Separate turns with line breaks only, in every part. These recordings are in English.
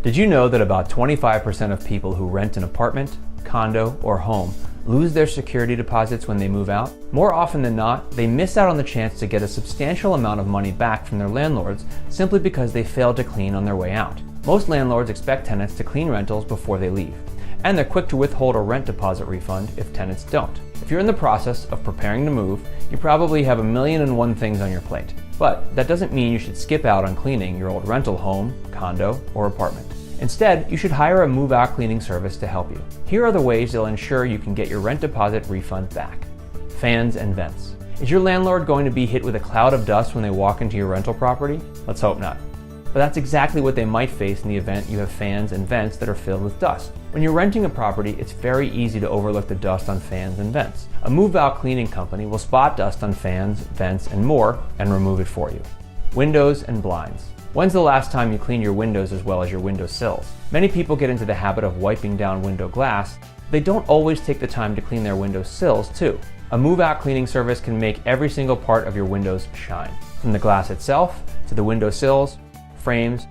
Did you know that about 25% of people who rent an apartment, condo, or home lose their security deposits when they move out? More often than not, they miss out on the chance to get a substantial amount of money back from their landlords simply because they failed to clean on their way out. Most landlords expect tenants to clean rentals before they leave, and they're quick to withhold a rent deposit refund if tenants don't. If you're in the process of preparing to move, you probably have 1,000,001 things on your plate. But that doesn't mean you should skip out on cleaning your old rental home, condo, or apartment. Instead, you should hire a move-out cleaning service to help you. Here are the ways they'll ensure you can get your rent deposit refund back. Fans and vents. Is your landlord going to be hit with a cloud of dust when they walk into your rental property? Let's hope not. But that's exactly what they might face in the event you have fans and vents that are filled with dust. When you're renting a property, it's very easy to overlook the dust on fans and vents. A move-out cleaning company will spot dust on fans, vents, and more and remove it for you. Windows and blinds. When's the last time you cleaned your windows as well as your window sills? Many people get into the habit of wiping down window glass. They don't always take the time to clean their window sills too. A move-out cleaning service can make every single part of your windows shine. From the glass itself to the window sills, frames,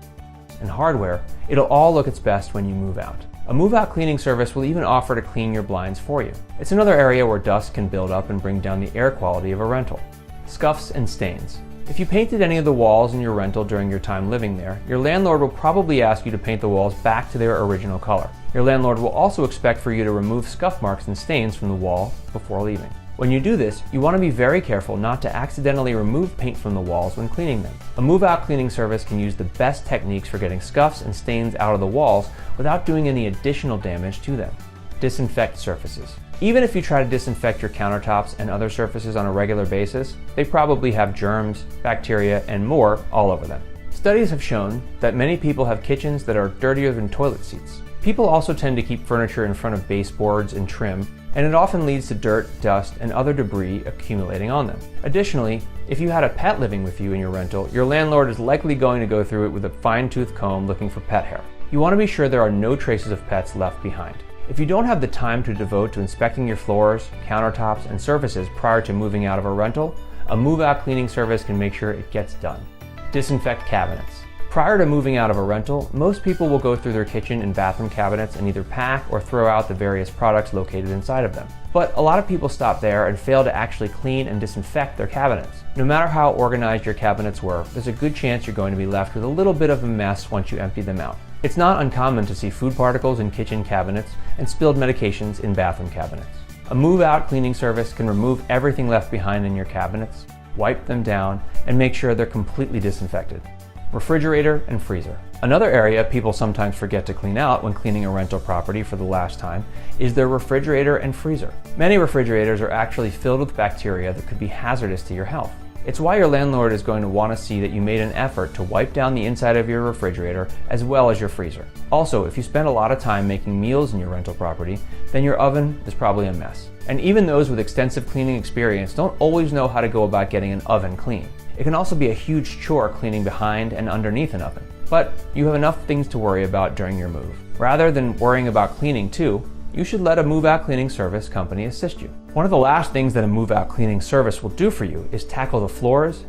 and hardware, it'll all look its best when you move out. A move-out cleaning service will even offer to clean your blinds for you. It's another area where dust can build up and bring down the air quality of a rental. Scuffs and stains. If you painted any of the walls in your rental during your time living there, your landlord will probably ask you to paint the walls back to their original color. Your landlord will also expect for you to remove scuff marks and stains from the wall before leaving. When you do this, you want to be very careful not to accidentally remove paint from the walls when cleaning them. A move-out cleaning service can use the best techniques for getting scuffs and stains out of the walls without doing any additional damage to them. Disinfect surfaces. Even if you try to disinfect your countertops and other surfaces on a regular basis, they probably have germs, bacteria, and more all over them. Studies have shown that many people have kitchens that are dirtier than toilet seats. People also tend to keep furniture in front of baseboards and trim, and it often leads to dirt, dust, and other debris accumulating on them. Additionally, if you had a pet living with you in your rental, your landlord is likely going to go through it with a fine-tooth comb looking for pet hair. You want to be sure there are no traces of pets left behind. If you don't have the time to devote to inspecting your floors, countertops, and surfaces prior to moving out of a rental, a move-out cleaning service can make sure it gets done. Disinfect cabinets. Prior to moving out of a rental, most people will go through their kitchen and bathroom cabinets and either pack or throw out the various products located inside of them. But a lot of people stop there and fail to actually clean and disinfect their cabinets. No matter how organized your cabinets were, there's a good chance you're going to be left with a little bit of a mess once you empty them out. It's not uncommon to see food particles in kitchen cabinets and spilled medications in bathroom cabinets. A move-out cleaning service can remove everything left behind in your cabinets, wipe them down, and make sure they're completely disinfected. Refrigerator and freezer. Another area people sometimes forget to clean out when cleaning a rental property for the last time is their refrigerator and freezer. Many refrigerators are actually filled with bacteria that could be hazardous to your health. It's why your landlord is going to want to see that you made an effort to wipe down the inside of your refrigerator as well as your freezer. Also, if you spend a lot of time making meals in your rental property, then your oven is probably a mess. And even those with extensive cleaning experience don't always know how to go about getting an oven clean. It can also be a huge chore cleaning behind and underneath an oven. But you have enough things to worry about during your move. Rather than worrying about cleaning too, you should let a move-out cleaning service company assist you. One of the last things that a move-out cleaning service will do for you is tackle the floors,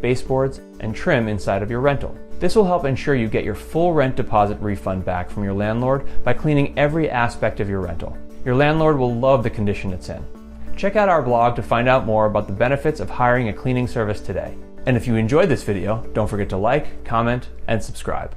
baseboards, and trim inside of your rental. This will help ensure you get your full rent deposit refund back from your landlord by cleaning every aspect of your rental. Your landlord will love the condition it's in. Check out our blog to find out more about the benefits of hiring a cleaning service today. And if you enjoyed this video, don't forget to like, comment, and subscribe.